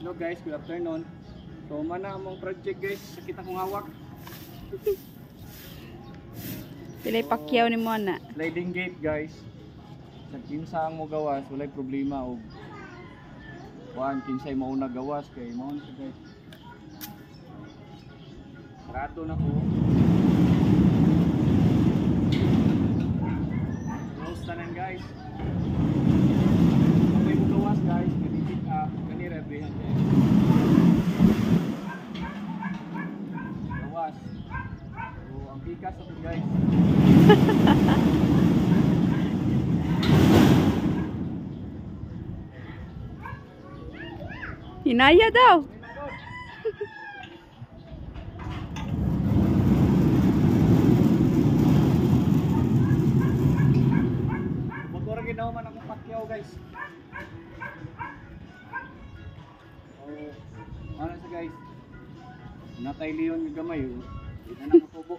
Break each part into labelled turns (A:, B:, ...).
A: Hello guys, good afternoon. So mana among project guys, sakit akong hawak.
B: Pilay pakyaw ni mo na.
A: Sliding gate guys. Sa kinsa ang mo gawas, walay problema og kuan kinsay mauna gawas kay mao na siya guys. Sarado na ko. Close tanan guys. May mo gawas guys, kani pick up, kani rebrihan guys. Gawas. So ang pikas ako guys.
B: Hinaya daw.
A: Motor ginawa man akong pakyaw guys. Oh, ano sa guys? Natay Leon yung gamay oh. Hindi na nakatubo.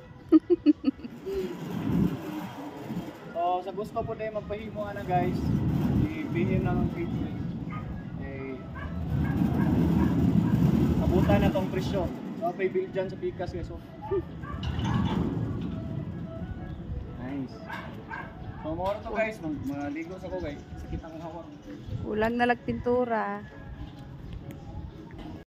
A: So sa gusto po tayo magpahimo na guys, i-pin na ng page guys. Abutan na tong presyo. So may bill dyan sa pikas guys. So. Nice. So more to guys, maligo sa ko guys. Sakit ang hawak.
B: Kulang na lang pintura.